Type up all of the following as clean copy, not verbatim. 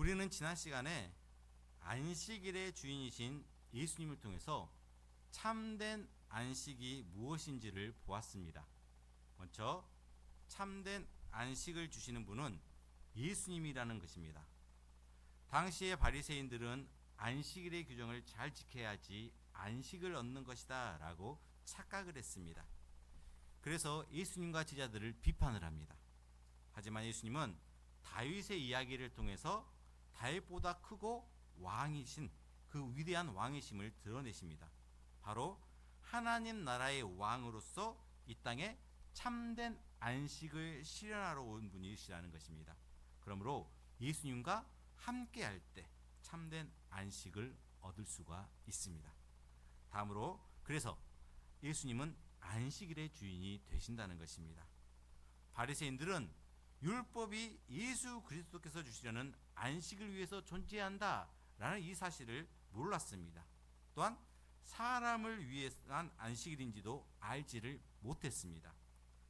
우리는 지난 시간에 안식일의 주인이신 예수님을 통해서 참된 안식이 무엇인지를 보았습니다. 먼저 참된 안식을 주시는 분은 예수님이라는 것입니다. 당시의 바리새인들은 안식일의 규정을 잘 지켜야지 안식을 얻는 것이다 라고 착각을 했습니다. 그래서 예수님과 제자들을 비판을 합니다. 하지만 예수님은 다윗의 이야기를 통해서 다윗보다 크고 왕이신 그 위대한 왕이심을 드러내십니다. 바로 하나님 나라의 왕으로서 이 땅에 참된 안식을 실현하러 온 분이시라는 것입니다. 그러므로 예수님과 함께 할 때 참된 안식을 얻을 수가 있습니다. 다음으로 그래서 예수님은 안식일의 주인이 되신다는 것입니다. 바리새인들은 율법이 예수 그리스도께서 주시려는 안식을 위해서 존재한다라는 이 사실을 몰랐습니다. 또한 사람을 위한 안식일인지도 알지를 못했습니다.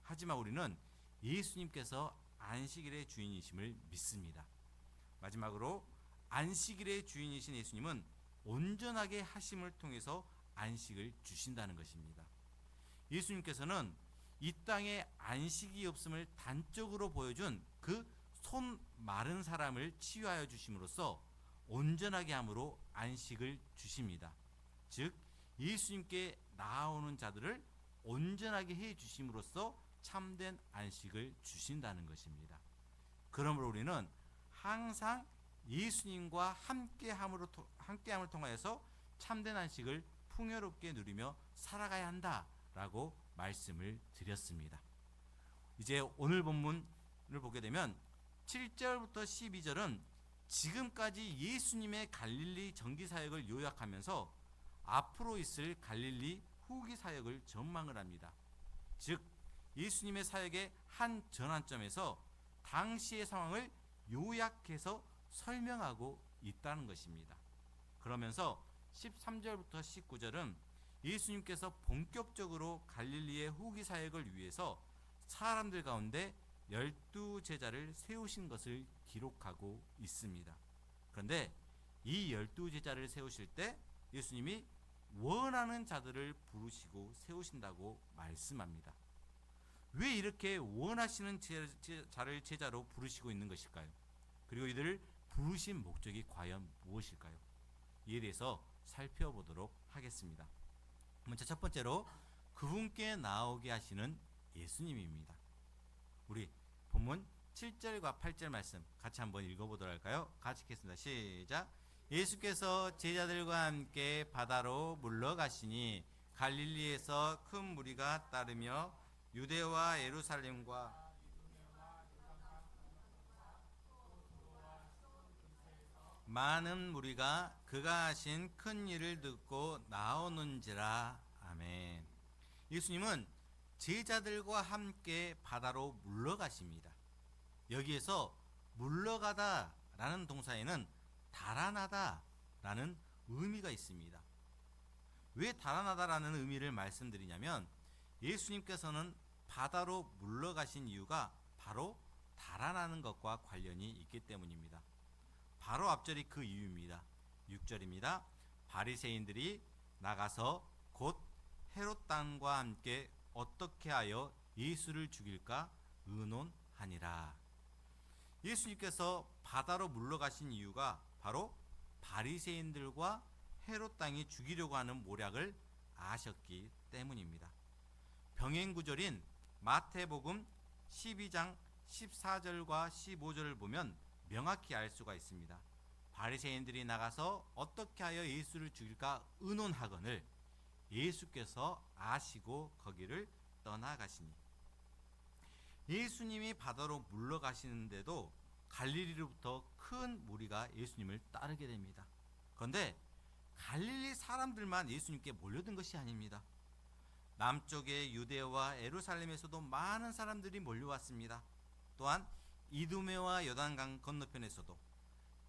하지만 우리는 예수님께서 안식일의 주인이심을 믿습니다. 마지막으로 안식일의 주인이신 예수님은 온전하게 하심을 통해서 안식을 주신다는 것입니다. 예수님께서는 이 땅에 안식이 없음을 단적으로 보여준 그 손 마른 사람을 치유하여 주심으로써 온전하게 함으로 안식을 주십니다. 즉 예수님께 나아오는 자들을 온전하게 해 주심으로써 참된 안식을 주신다는 것입니다. 그러므로 우리는 항상 예수님과 함께함을 통하여서 참된 안식을 풍요롭게 누리며 살아가야 한다라고 말씀을 드렸습니다. 이제 오늘 본문을 보게 되면 7절부터 12절은 지금까지 예수님의 갈릴리 전기 사역을 요약하면서 앞으로 있을 갈릴리 후기 사역을 전망을 합니다. 즉 예수님의 사역의 한 전환점에서 당시의 상황을 요약해서 설명하고 있다는 것입니다. 그러면서 13절부터 19절은 예수님께서 본격적으로 갈릴리의 후기 사역을 위해서 사람들 가운데 12제자를 세우신 것을 기록하고 있습니다. 그런데 이 12제자를 세우실 때 예수님이 원하는 자들을 부르시고 세우신다고 말씀합니다. 왜 이렇게 원하시는 자를 제자로 부르시고 있는 것일까요? 그리고 이들을 부르신 목적이 과연 무엇일까요? 이에 대해서 살펴보도록 하겠습니다. 먼저 첫 번째로 그분께 나오게 하시는 예수님입니다. 우리 본문 7절과 8절 말씀 같이 한번 읽어보도록 할까요? 같이 읽겠습니다. 시작. 예수께서 제자들과 함께 바다로 물러가시니 갈릴리에서 큰 무리가 따르며 유대와 예루살렘과 많은 무리가 그가 하신 큰 일을 듣고 나오는지라. 아멘. 예수님은 제자들과 함께 바다로 물러가십니다. 여기에서 물러가다 라는 동사에는 달아나다 라는 의미가 있습니다. 왜 달아나다 라는 의미를 말씀드리냐면 예수님께서는 바다로 물러가신 이유가 바로 달아나는 것과 관련이 있기 때문입니다. 바로 앞절이 그 이유입니다. 6절입니다. 바리새인들이 나가서 곧 헤롯 당과 함께 어떻게 하여 예수를 죽일까 의논하니라. 예수님께서 바다로 물러가신 이유가 바로 바리새인들과 헤롯 당이 죽이려고 하는 모략을 아셨기 때문입니다. 병행 구절인 마태복음 12장 14절과 15절을 보면 명확히 알 수가 있습니다. 바리새인들이 나가서 어떻게 하여 예수를 죽일까 의논하거늘 예수께서 아시고 거기를 떠나가시니. 예수님이 바다로 물러가시는데도 갈릴리로부터 큰 무리가 예수님을 따르게 됩니다. 그런데 갈릴리 사람들만 예수님께 몰려든 것이 아닙니다. 남쪽의 유대와 예루살렘에서도 많은 사람들이 몰려왔습니다. 또한 이두메와 요단강 건너편에서도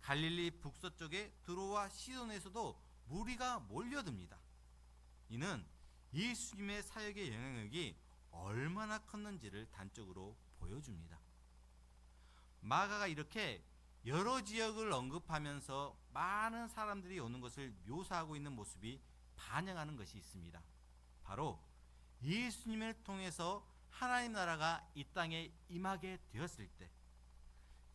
갈릴리 북서쪽의 드로와 시돈에서도 무리가 몰려듭니다. 이는 예수님의 사역의 영향력이 얼마나 컸는지를 단적으로 보여줍니다. 마가가 이렇게 여러 지역을 언급하면서 많은 사람들이 오는 것을 묘사하고 있는 모습이 반영하는 것이 있습니다. 바로 예수님을 통해서 하나님 나라가 이 땅에 임하게 되었을 때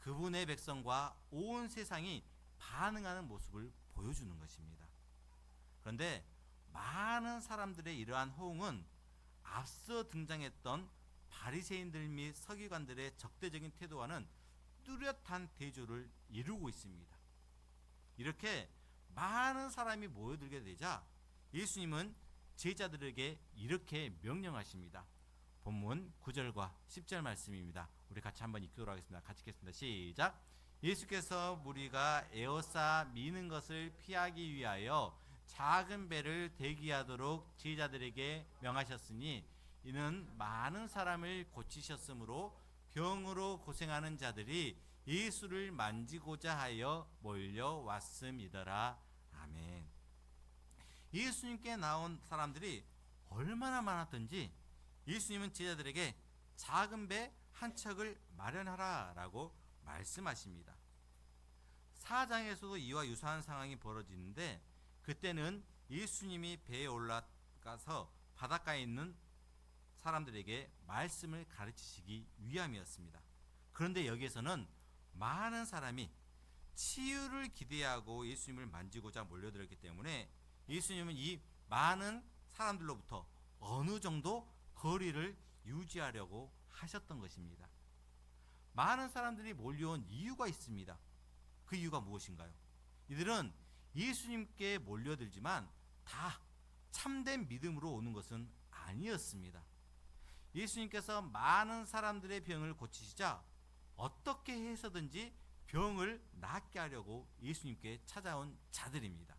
그분의 백성과 온 세상이 반응하는 모습을 보여주는 것입니다. 그런데 많은 사람들의 이러한 호응은 앞서 등장했던 바리새인들 및 서기관들의 적대적인 태도와는 뚜렷한 대조를 이루고 있습니다. 이렇게 많은 사람이 모여들게 되자 예수님은 제자들에게 이렇게 명령하십니다. 본문 9절과 10절 말씀입니다. 우리 같이 한번 읽도록 하겠습니다. 같이 읽겠습니다. 시작. 예수께서 무리가 에워싸 미는 것을 피하기 위하여 작은 배를 대기하도록 제자들에게 명하셨으니 이는 많은 사람을 고치셨으므로 병으로 고생하는 자들이 예수를 만지고자 하여 몰려왔음이더라. 아멘. 예수님께 나온 사람들이 얼마나 많았던지 예수님은 제자들에게 작은 배 한 척을 마련하라 라고 말씀하십니다. 4장에서도 이와 유사한 상황이 벌어지는데 그때는 예수님이 배에 올라가서 바닷가에 있는 사람들에게 말씀을 가르치시기 위함이었습니다. 그런데 여기에서는 많은 사람이 치유를 기대하고 예수님을 만지고자 몰려들었기 때문에 예수님은 이 많은 사람들로부터 어느 정도 거리를 유지하려고 하셨던 것입니다. 많은 사람들이 몰려온 이유가 있습니다. 그 이유가 무엇인가요? 이들은 예수님께 몰려들지만 다 참된 믿음으로 오는 것은 아니었습니다. 예수님께서 많은 사람들의 병을 고치시자 어떻게 해서든지 병을 낫게 하려고 예수님께 찾아온 자들입니다.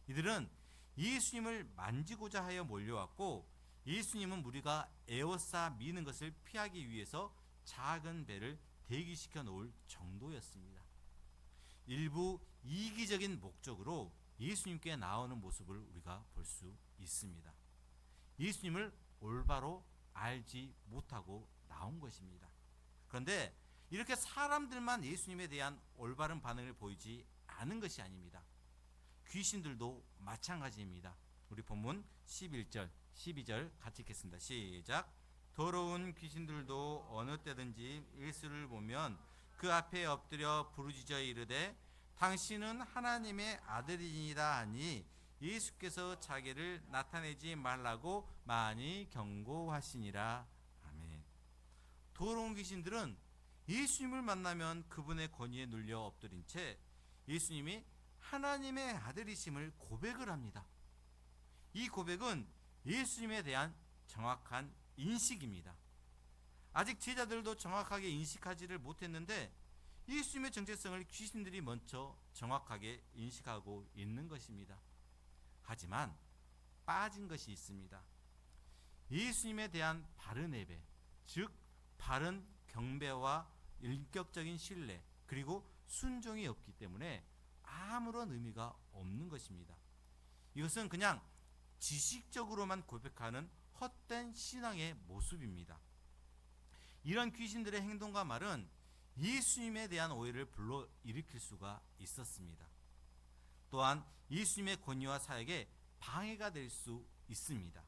이들은 예수님을 만지고자 하여 몰려왔고 예수님은 무리가 에워싸 미는 것을 피하기 위해서 작은 배를 대기시켜 놓을 정도였습니다. 일부 이기적인 목적으로 예수님께 나오는 모습을 우리가 볼 수 있습니다. 예수님을 올바로 알지 못하고 나온 것입니다. 그런데 이렇게 사람들만 예수님에 대한 올바른 반응을 보이지 않은 것이 아닙니다. 귀신들도 마찬가지입니다. 우리 본문 11절, 12절 같이 읽겠습니다. 시작. 더러운 귀신들도 어느 때든지 예수를 보면 그 앞에 엎드려 부르짖어 이르되 당신은 하나님의 아들이니라 하니 예수께서 자기를 나타내지 말라고 많이 경고하시니라. 아멘. 더러운 귀신들은 예수님을 만나면 그분의 권위에 눌려 엎드린 채 예수님이 하나님의 아들이심을 고백을 합니다. 이 고백은 예수님에 대한 정확한 인식입니다. 아직 제자들도 정확하게 인식하지를 못했는데 예수님의 정체성을 귀신들이 먼저 정확하게 인식하고 있는 것입니다. 하지만 빠진 것이 있습니다. 예수님에 대한 바른 예배, 즉 바른 경배와 인격적인 신뢰 그리고 순종이 없기 때문에 아무런 의미가 없는 것입니다. 이것은 그냥 지식적으로만 고백하는 헛된 신앙의 모습입니다. 이런 귀신들의 행동과 말은 예수님에 대한 오해를 불러일으킬 수가 있었습니다. 또한 예수님의 권위와 사역에 방해가 될 수 있습니다.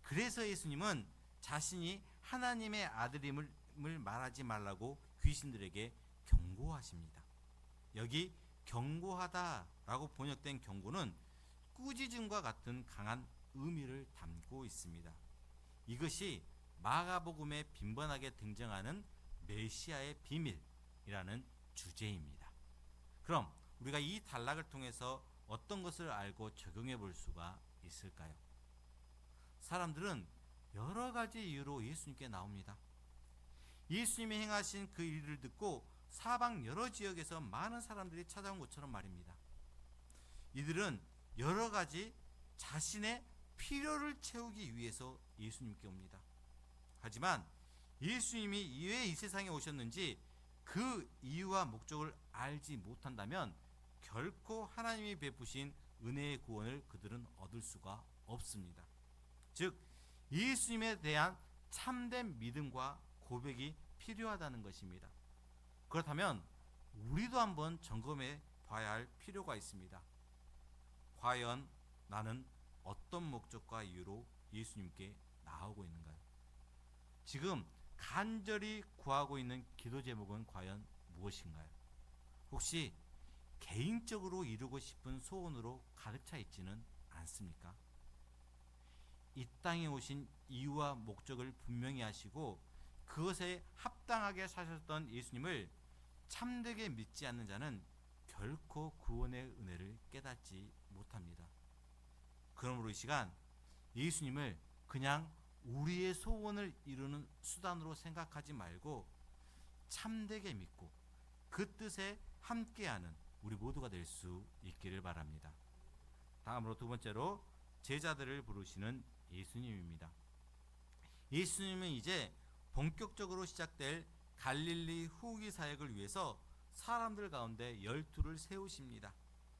그래서 예수님은 자신이 하나님의 아들임을 말하지 말라고 귀신들에게 경고하십니다. 여기 경고하다라고 번역된 경고는 꾸짖음과 같은 강한 의미를 담고 있습니다. 이것이 마가복음에 빈번하게 등장하는 메시아의 비밀이라는 주제입니다. 그럼 우리가 이 단락을 통해서 어떤 것을 알고 적용해 볼 수가 있을까요? 사람들은 여러 가지 이유로 예수님께 나옵니다. 예수님이 행하신 그 일을 듣고 사방 여러 지역에서 많은 사람들이 찾아온 것처럼 말입니다. 이들은 여러 가지 자신의 필요를 채우기 위해서 예수님께 옵니다. 하지만 예수님이 왜 이 세상에 오셨는지 그 이유와 목적을 알지 못한다면 결코 하나님이 베푸신 은혜의 구원을 그들은 얻을 수가 없습니다. 즉 예수님에 대한 참된 믿음과 고백이 필요하다는 것입니다. 그렇다면 우리도 한번 점검해 봐야 할 필요가 있습니다. 과연 나는 어떤 목적과 이유로 예수님께 나오고 있는가요? 지금 간절히 구하고 있는 기도 제목은 과연 무엇인가요? 혹시 개인적으로 이루고 싶은 소원으로 가득 차 있지는 않습니까? 이 땅에 오신 이유와 목적을 분명히 하시고 그것에 합당하게 사셨던 예수님을 참되게 믿지 않는 자는 결코 구원의 은혜를 깨닫지 못합니다. 그러므로 이 시간 예수님을 그냥 우리의 소원을 이루는 수단으로 생각하지 말고 참되게 믿고 그 뜻에 함께하는 우리 모두가 될 수 있기를 바랍니다. 다음으로 두 번째로 제자들을 부르시는 예수님입니다. 예수님은 이제 본격적으로 시작될 갈릴리 후기 사역을 위해서 사람들 가운데 12를 세우십니다.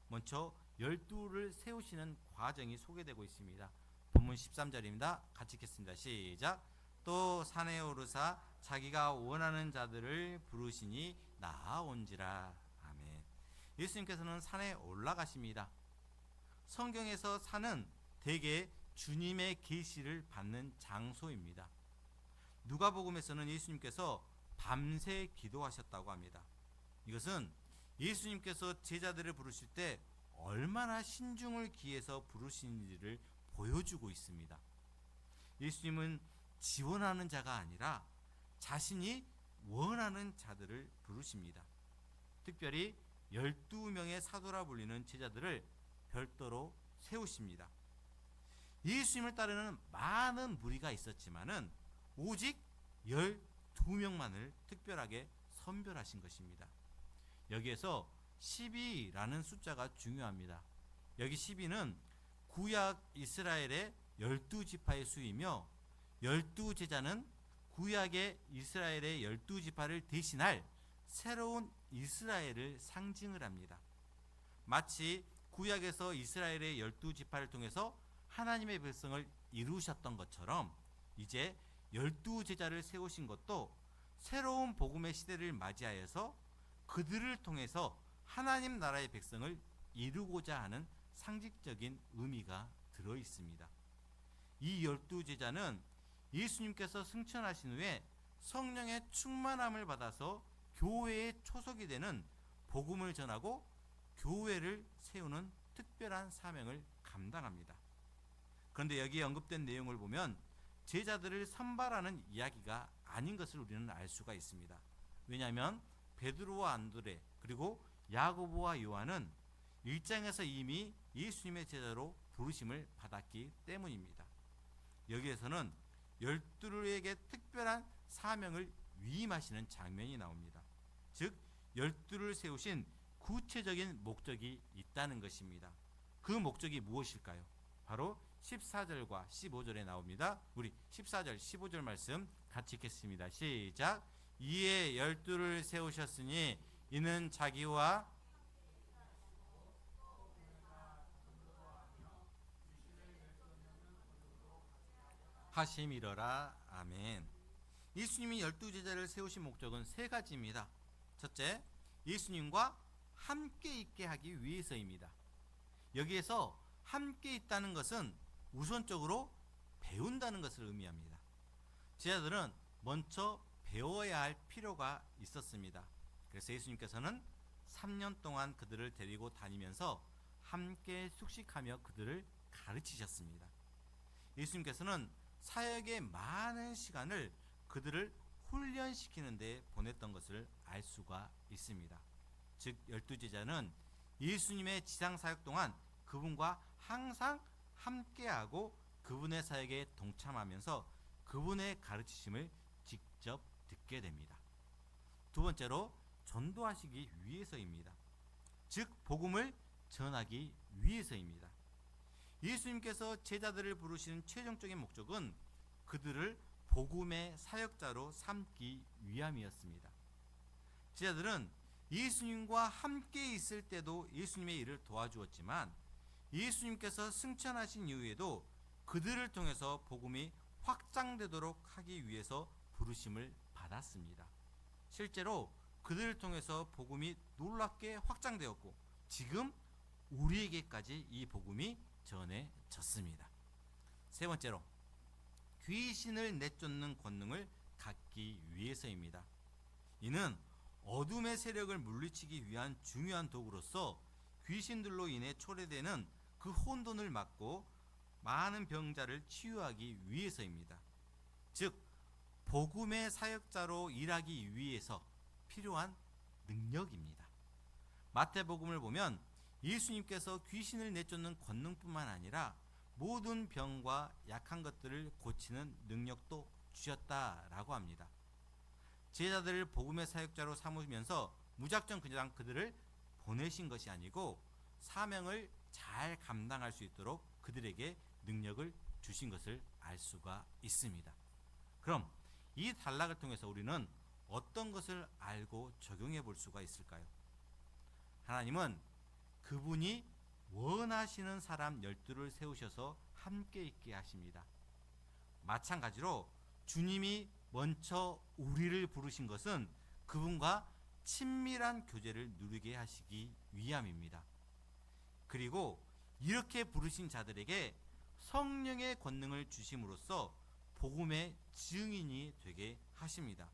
먼저 12를 세우시는 과정이 소개되고 있습니다. 본문 13절입니다. 같이 읽겠습니다. 시작. 또 산에 오르사 자기가 원하는 자들을 부르시니 나아온지라. 아멘. 예수님께서는 산에 올라가십니다. 성경에서 산은 대개 주님의 계시를 받는 장소입니다. 누가복음에서는 예수님께서 밤새 기도하셨다고 합니다. 이것은 예수님께서 제자들을 부르실 때 얼마나 신중을 기해서 부르시는지를 보여주고 있습니다. 예수님은 지원하는 자가 아니라 자신이 원하는 자들을 부르십니다. 특별히 12명의 사도라 불리는 제자들을 별도로 세우십니다. 예수님을 따르는 많은 무리가 있었지만은 오직 12명만을 특별하게 선별하신 것입니다. 여기에서 12라는 숫자가 중요합니다. 여기 12는 구약 이스라엘의 12지파의 수이며 12제자는 구약의 이스라엘의 12지파를 대신할 새로운 이스라엘을 상징을 합니다. 마치 구약에서 이스라엘의 12지파를 통해서 하나님의 백성을 이루셨던 것처럼 이제 12제자를 세우신 것도 새로운 복음의 시대를 맞이하여서 그들을 통해서 하나님 나라의 백성을 이루고자 하는 상징적인 의미가 들어 있습니다. 이 12제자는 예수님께서 승천하신 후에 성령의 충만함을 받아서 교회의 초석이 되는 복음을 전하고 교회를 세우는 특별한 사명을 감당합니다. 그런데 여기에 언급된 내용을 보면 제자들을 선발하는 이야기가 아닌 것을 우리는 알 수가 있습니다. 왜냐하면 베드로와 안드레 그리고 야고보와 요한은 1장에서 이미 예수님의 제자로 부르심을 받았기 때문입니다. 여기에서는 12에게 특별한 사명을 위임하시는 장면이 나옵니다. 즉 12를 세우신 구체적인 목적이 있다는 것입니다. 그 목적이 무엇일까요? 바로 14절과 15절에 나옵니다. 우리 14절 15절 말씀 같이 읽겠습니다. 시작. 이에 12를 세우셨으니 이는 자기와 하심이러라. 아멘. 예수님이 12제자를 세우신 목적은 세 가지입니다. 첫째, 예수님과 함께 있게 하기 위해서입니다. 여기에서 함께 있다는 것은 우선적으로 배운다는 것을 의미합니다. 제자들은 먼저 배워야 할 필요가 있었습니다. 그래서 예수님께서는 3년 동안 그들을 데리고 다니면서 함께 숙식하며 그들을 가르치셨습니다. 예수님께서는 사역의 많은 시간을 그들을 훈련시키는 데 보냈던 것을 알 수가 있습니다. 즉 12제자는 예수님의 지상 사역 동안 그분과 항상 함께하고 그분의 사역에 동참하면서 그분의 가르치심을 직접 듣게 됩니다. 두 번째로 전도하시기 위해서입니다. 즉 복음을 전하기 위해서입니다. 예수님께서 제자들을 부르시는 최종적인 목적은 그들을 복음의 사역자로 삼기 위함이었습니다. 제자들은 예수님과 함께 있을 때도 예수님의 일을 도와주었지만 예수님께서 승천하신 이후에도 그들을 통해서 복음이 확장되도록 하기 위해서 부르심을 받았습니다. 실제로 그들을 통해서 복음이 놀랍게 확장되었고 지금 우리에게까지 이 복음이 전해졌습니다. 세 번째로 귀신을 내쫓는 권능을 갖기 위해서입니다. 이는 어둠의 세력을 물리치기 위한 중요한 도구로서 귀신들로 인해 초래되는 그 혼돈을 막고 많은 병자를 치유하기 위해서입니다. 즉 복음의 사역자로 일하기 위해서 필요한 능력입니다. 마태복음을 보면 예수님께서 귀신을 내쫓는 권능뿐만 아니라 모든 병과 약한 것들을 고치는 능력도 주셨다라고 합니다. 제자들을 복음의 사역자로 삼으면서 무작정 그냥 그들을 보내신 것이 아니고 사명을 잘 감당할 수 있도록 그들에게 능력을 주신 것을 알 수가 있습니다. 그럼 이 단락을 통해서 우리는 어떤 것을 알고 적용해 볼 수가 있을까요? 하나님은 그분이 원하시는 사람 12를 세우셔서 함께 있게 하십니다. 마찬가지로 주님이 먼저 우리를 부르신 것은 그분과 친밀한 교제를 누리게 하시기 위함입니다. 그리고 이렇게 부르신 자들에게 성령의 권능을 주심으로써 복음의 증인이 되게 하십니다.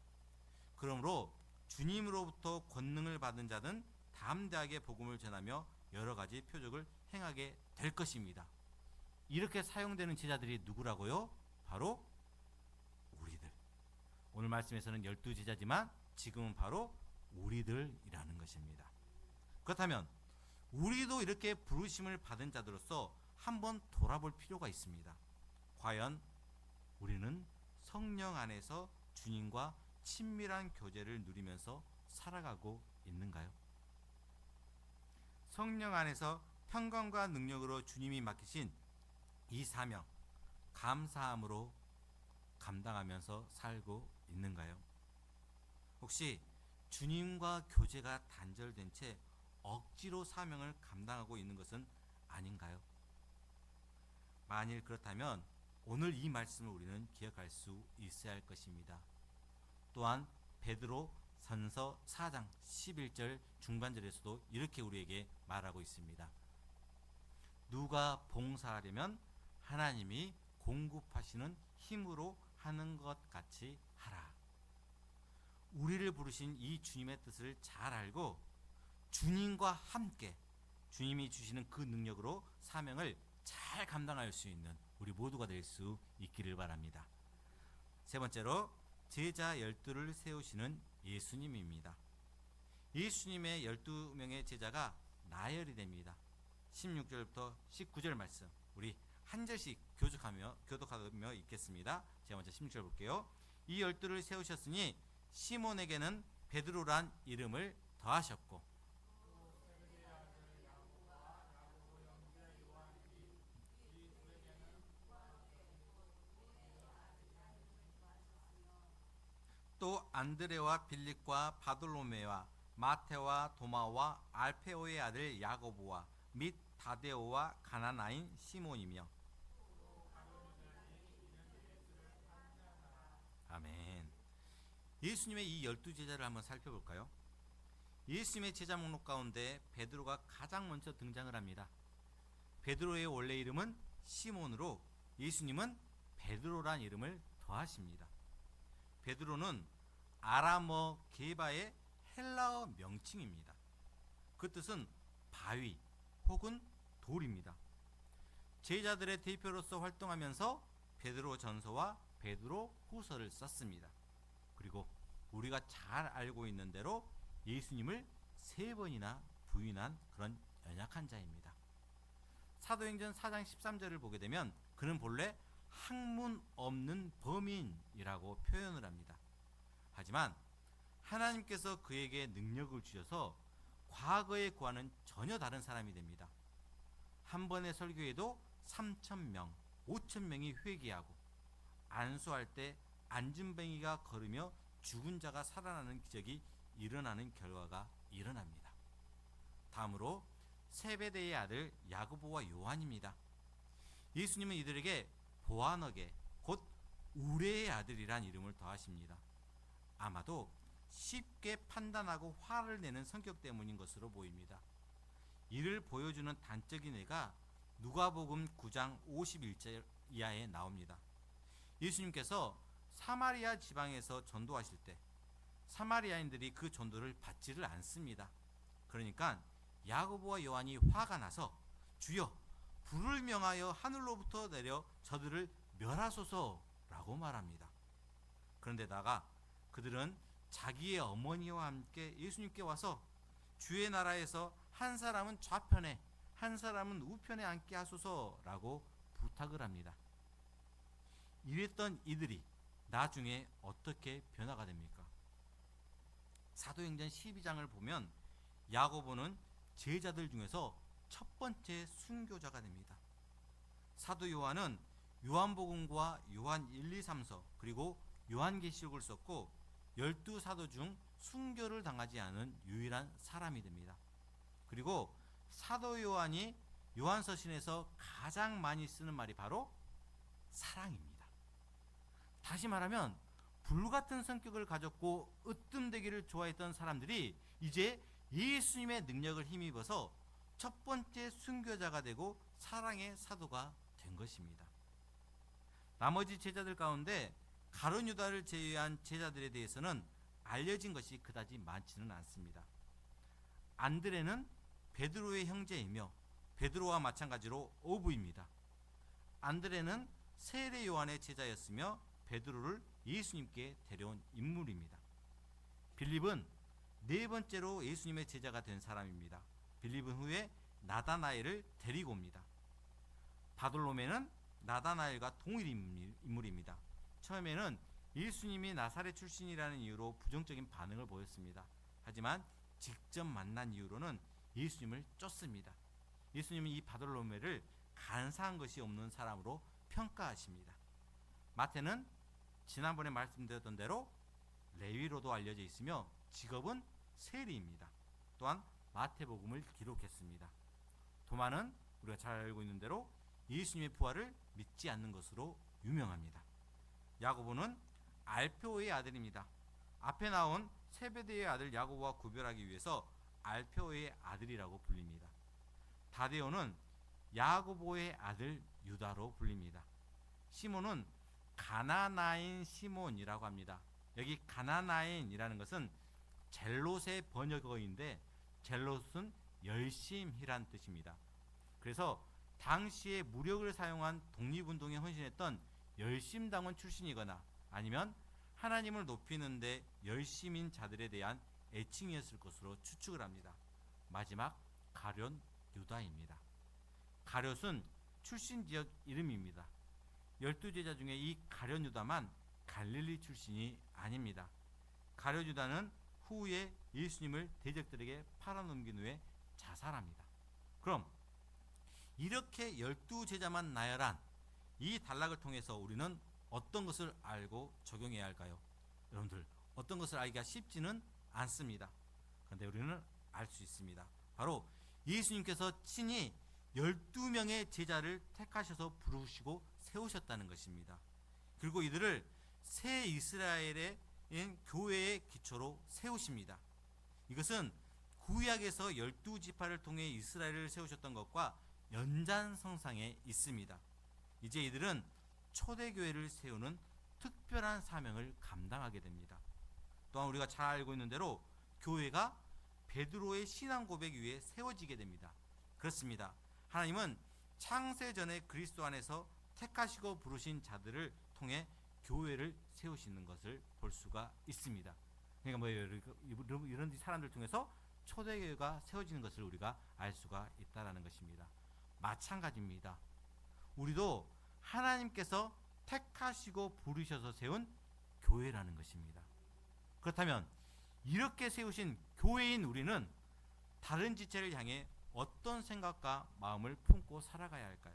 그러므로 주님으로부터 권능을 받은 자는 담대하게 복음을 전하며 여러 가지 표적을 행하게 될 것입니다. 이렇게 사용되는 제자들이 누구라고요? 바로 우리들. 오늘 말씀에서는 12제자지만 지금은 바로 우리들이라는 것입니다. 그렇다면 우리도 이렇게 부르심을 받은 자들로서 한번 돌아볼 필요가 있습니다. 과연 우리는 성령 안에서 주님과 친밀한 교제를 누리면서 살아가고 있는가요? 성령 안에서 평강과 능력으로 주님이 맡기신 이 사명, 감사함으로 감당하면서 살고 있는가요? 혹시 주님과 교제가 단절된 채 억지로 사명을 감당하고 있는 것은 아닌가요? 만일 그렇다면 오늘 이 말씀을 우리는 기억할 수 있어야 할 것입니다. 또한 베드로 전서 4장 11절 중반절에서도 이렇게 우리에게 말하고 있습니다. 누가 봉사하려면 하나님이 공급하시는 힘으로 하는 것 같이 하라. 우리를 부르신 이 주님의 뜻을 잘 알고 주님과 함께 주님이 주시는 그 능력으로 사명을 잘 감당할 수 있는 우리 모두가 될 수 있기를 바랍니다. 세 번째로 제자 12를 세우시는 예수님입니다. 예수님의 12명의 제자가 나열이 됩니다. 16절부터 19절 말씀 우리 한 절씩 교독하며 읽겠습니다. 제가 먼저 16절 볼게요. 이 12를 세우셨으니 시몬에게는 베드로란 이름을 더하셨고 또 안드레와 빌립과 바돌로메와 마테와 도마와 알페오의 아들 야고보와 및 다데오와 가나나인 시몬이며 아멘. 예수님의 이 12제자를 한번 살펴볼까요? 예수님의 제자 목록 가운데 베드로가 가장 먼저 등장을 합니다. 베드로의 원래 이름은 시몬으로 예수님은 베드로란 이름을 더하십니다. 베드로는 아람어 게바의 헬라어 명칭입니다. 그 뜻은 바위 혹은 돌입니다. 제자들의 대표로서 활동하면서 베드로 전서와 베드로 후서를 썼습니다. 그리고 우리가 잘 알고 있는 대로 예수님을 3번이나 부인한 그런 연약한 자입니다. 사도행전 4장 13절을 보게 되면 그는 본래 학문 없는 범인이라고 표현을 합니다. 하지만 하나님께서 그에게 능력을 주셔서 과거의 그와는 전혀 다른 사람이 됩니다. 한 번의 설교에도 3,000명, 5,000명이 회개하고 안수할 때 안진뱅이가 걸으며 죽은 자가 살아나는 기적이 일어나는 결과가 일어납니다. 다음으로 세베대의 아들 야고보와 요한입니다. 예수님은 이들에게 보아너게 곧 우레의 아들이란 이름을 더하십니다. 아마도 쉽게 판단하고 화를 내는 성격 때문인 것으로 보입니다. 이를 보여주는 단적인 예가 누가복음 9장 51절 이하에 나옵니다. 예수님께서 사마리아 지방에서 전도하실 때 사마리아인들이 그 전도를 받지를 않습니다. 그러니까 야고보와 요한이 화가 나서 주여 불을 명하여 하늘로부터 내려 저들을 멸하소서라고 말합니다. 그런데다가 그들은 자기의 어머니와 함께 예수님께 와서 주의 나라에서 한 사람은 좌편에 한 사람은 우편에 앉게 하소서라고 부탁을 합니다. 이랬던 이들이 나중에 어떻게 변화가 됩니까? 사도행전 12장을 보면 야고보는 제자들 중에서 첫 번째 순교자가 됩니다. 사도 요한은 요한복음과 요한 1, 2, 3서 그리고 요한계시록을 썼고 12사도 중 순교를 당하지 않은 유일한 사람이 됩니다. 그리고 사도 요한이 요한서신에서 가장 많이 쓰는 말이 바로 사랑입니다. 다시 말하면 불같은 성격을 가졌고 으뜸되기를 좋아했던 사람들이 이제 예수님의 능력을 힘입어서 첫 번째 순교자가 되고 사랑의 사도가 된 것입니다. 나머지 제자들 가운데 가룟 유다를 제외한 제자들에 대해서는 알려진 것이 그다지 많지는 않습니다. 안드레는 베드로의 형제이며 베드로와 마찬가지로 어부입니다. 안드레는 세례 요한의 제자였으며 베드로를 예수님께 데려온 인물입니다. 빌립은 네 번째로 예수님의 제자가 된 사람입니다. 빌립은 후에 나다나엘을 데리고 옵니다. 바돌로메는 나다나엘과 동일 인물입니다. 처음에는 예수님이 나사렛 출신이라는 이유로 부정적인 반응을 보였습니다. 하지만 직접 만난 이후로는 예수님을 쫓습니다. 예수님은 이 바돌로메를 간사한 것이 없는 사람으로 평가하십니다. 마태는 지난번에 말씀드렸던 대로 레위로도 알려져 있으며 직업은 세리입니다. 또한 마태복음을 기록했습니다. 도마는 우리가 잘 알고 있는 대로 예수님의 부활을 믿지 않는 것으로 유명합니다. 야고보는 알페오의 아들입니다. 앞에 나온 세베대의 아들 야고보와 구별하기 위해서 알페오의 아들이라고 불립니다. 다데오는 야고보의 아들 유다로 불립니다. 시몬은 가나나인 시몬이라고 합니다. 여기 가나나인이라는 것은 젤롯의 번역어인데 젤롯은 열심이란 뜻입니다. 그래서 당시에 무력을 사용한 독립운동에 헌신했던 열심당원 출신이거나 아니면 하나님을 높이는 데 열심인 자들에 대한 애칭이었을 것으로 추측을 합니다. 마지막 가룟 유다입니다. 가룟은 출신 지역 이름입니다. 12제자 중에 이 가룟 유다만 갈릴리 출신이 아닙니다. 가룟 유다는 후에 예수님을 대적들에게 팔아넘긴 후에 자살합니다. 그럼 이렇게 12제자만 나열한 이 단락을 통해서 우리는 어떤 것을 알고 적용해야 할까요? 여러분들 어떤 것을 알기가 쉽지는 않습니다. 그런데 우리는 알 수 있습니다. 바로 예수님께서 친히 12명의 제자를 택하셔서 부르시고 세우셨다는 것입니다. 그리고 이들을 새 이스라엘의 교회의 기초로 세우십니다. 이것은 구약에서 12지파를 통해 이스라엘을 세우셨던 것과 연장선상에 있습니다. 이제 이들은 초대교회를 세우는 특별한 사명을 감당하게 됩니다. 또한 우리가 잘 알고 있는 대로 교회가 베드로의 신앙 고백 위에 세워지게 됩니다. 그렇습니다. 하나님은 창세전에 그리스도 안에서 택하시고 부르신 자들을 통해 교회를 세우시는 것을 볼 수가 있습니다. 그러니까 뭐예요? 이런 사람들 통해서 초대교회가 세워지는 것을 우리가 알 수가 있다는 것입니다. 마찬가지입니다. 우리도 하나님께서 택하시고 부르셔서 세운 교회라는 것입니다. 그렇다면 이렇게 세우신 교회인 우리는 다른 지체를 향해 어떤 생각과 마음을 품고 살아가야 할까요?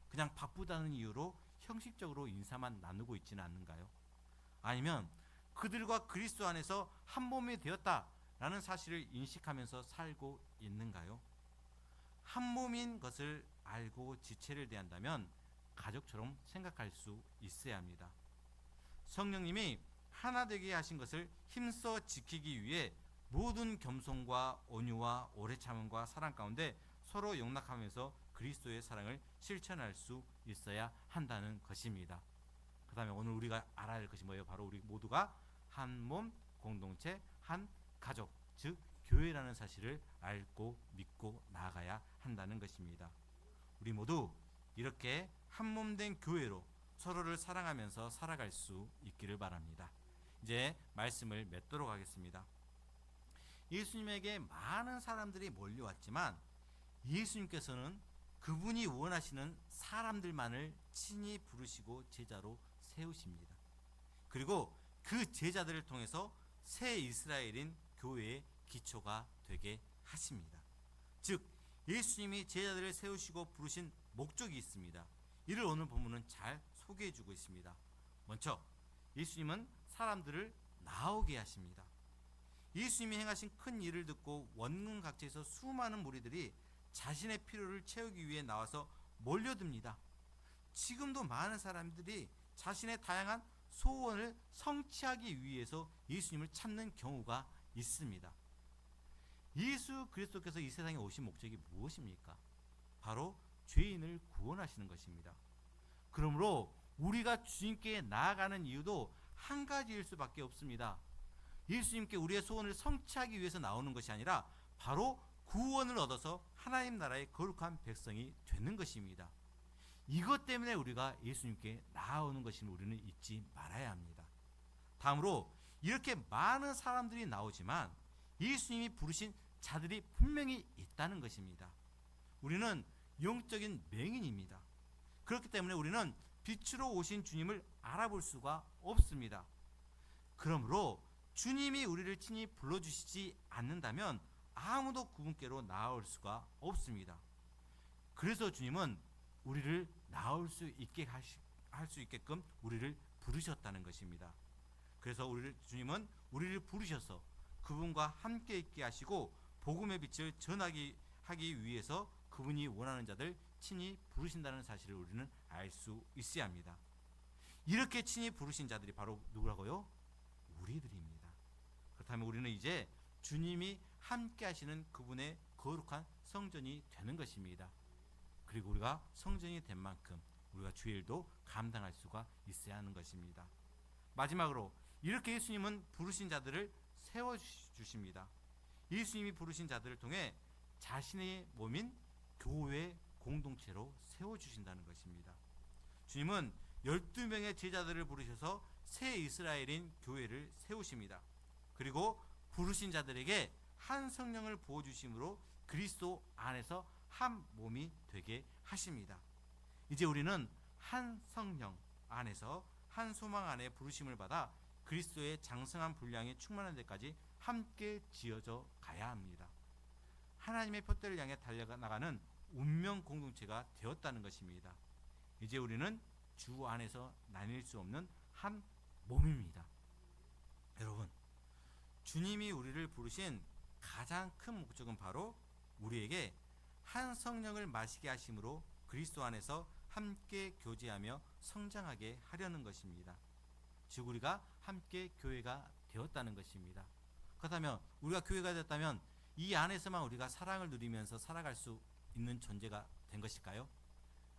그냥 바쁘다는 이유로 형식적으로 인사만 나누고 있지는 않는가요? 아니면 그들과 그리스도 안에서 한 몸이 되었다라는 사실을 인식하면서 살고 있는가요? 한 몸인 것을 알고 지체를 대한다면 가족처럼 생각할 수 있어야 합니다. 성령님이 하나 되게 하신 것을 힘써 지키기 위해 모든 겸손과 온유와 오래 참음과 사랑 가운데 서로 용납하면서 그리스도의 사랑을 실천할 수 있어야 한다는 것입니다. 그 다음에 오늘 우리가 알아야 할 것이 뭐예요? 바로 우리 모두가 한 몸, 공동체, 한 가족, 즉 교회라는 사실을 알고 믿고 나아가야 한다는 것입니다. 우리 모두 이렇게 한 몸 된 교회로 서로를 사랑하면서 살아갈 수 있기를 바랍니다. 이제 말씀을 맺도록 하겠습니다. 예수님에게 많은 사람들이 몰려왔지만 예수님께서는 그분이 원하시는 사람들만을 친히 부르시고 제자로 세우십니다. 그리고 그 제자들을 통해서 새 이스라엘인 교회의 기초가 되게 하십니다. 즉 예수님이 제자들을 세우시고 부르신 목적이 있습니다. 이를 오늘 본문은 잘 소개해 주고 있습니다. 먼저 예수님은 사람들을 나오게 하십니다. 예수님이 행하신 큰 일을 듣고 원근 각지에서 수많은 무리들이 자신의 필요를 채우기 위해 나와서 몰려듭니다. 지금도 많은 사람들이 자신의 다양한 소원을 성취하기 위해서 예수님을 찾는 경우가 있습니다. 예수 그리스도께서 이 세상에 오신 목적이 무엇입니까? 바로 죄인을 구원하시는 것입니다. 그러므로 우리가 주님께 나아가는 이유도 한 가지일 수밖에 없습니다. 예수님께 우리의 소원을 성취하기 위해서 나오는 것이 아니라 바로 구원을 얻어서 하나님 나라의 거룩한 백성이 되는 것입니다. 이것 때문에 우리가 예수님께 나아오는 것임을 우리는 잊지 말아야 합니다. 다음으로 이렇게 많은 사람들이 나오지만 예수님이 부르신 자들이 분명히 있다는 것입니다. 우리는 영적인 맹인입니다. 그렇기 때문에 우리는 빛으로 오신 주님을 알아볼 수가 없습니다. 그러므로 주님이 우리를 친히 불러주시지 않는다면 아무도 그분께로 나아올 수가 없습니다. 그래서 주님은 우리를 나올 수 있게 할 수 있게끔 우리를 부르셨다는 것입니다. 그래서 주님은 우리를 부르셔서 그분과 함께 있게 하시고 복음의 빛을 전하기 위해서 그분이 원하는 자들 친히 부르신다는 사실을 우리는 알 수 있어야 합니다. 이렇게 친히 부르신 자들이 바로 누구라고요? 우리들입니다. 그렇다면 우리는 이제 주님이 함께 하시는 그분의 거룩한 성전이 되는 것입니다. 그리고 우리가 성전이 된 만큼 우리가 주의 일도 감당할 수가 있어야 하는 것입니다. 마지막으로 이렇게 예수님은 부르신 자들을 세워주십니다. 예수님이 부르신 자들을 통해 자신의 몸인 교회 공동체로 세워주신다는 것입니다. 주님은 12명의 제자들을 부르셔서 새 이스라엘인 교회를 세우십니다. 그리고 부르신 자들에게 한 성령을 부어주심으로 그리스도 안에서 한 몸이 되게 하십니다. 이제 우리는 한 성령 안에서 한 소망 안에 부르심을 받아 그리스도의 장성한 분량이 충만한 데까지 함께 지어져 가야 합니다. 하나님의 표대를 향해 달려나가는 운명 공동체가 되었다는 것입니다. 이제 우리는 주 안에서 나뉠 수 없는 한 몸입니다. 여러분, 주님이 우리를 부르신 가장 큰 목적은 바로 우리에게 한 성령을 마시게 하심으로 그리스도 안에서 함께 교제하며 성장하게 하려는 것입니다. 즉 우리가 함께 교회가 되었다는 것입니다. 그렇다면 우리가 교회가 되었다면 이 안에서만 우리가 사랑을 누리면서 살아갈 수 있는 존재가 된 것일까요?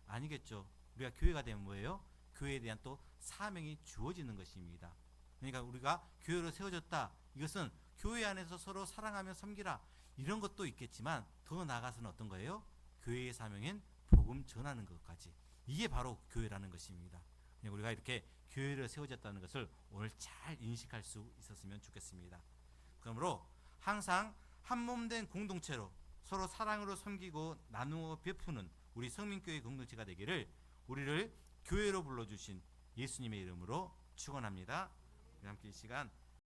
아니겠죠. 우리가 교회가 되면 뭐예요? 교회에 대한 또 사명이 주어지는 것입니다. 그러니까 우리가 교회로 세워졌다. 이것은 교회 안에서 서로 사랑하며 섬기라. 이런 것도 있겠지만 더 나아가서는 어떤 거예요? 교회의 사명인 복음 전하는 것까지. 이게 바로 교회라는 것입니다. 우리가 이렇게 교회를 세워졌다는 것을 오늘 잘 인식할 수 있었으면 좋겠습니다. 그러므로 항상 한 몸 된 공동체로 서로 사랑으로 섬기고 나누어 베푸는 우리 성민교회 공동체가 되기를 우리를 교회로 불러주신 예수님의 이름으로 축원합니다. 우리 함께 이 시간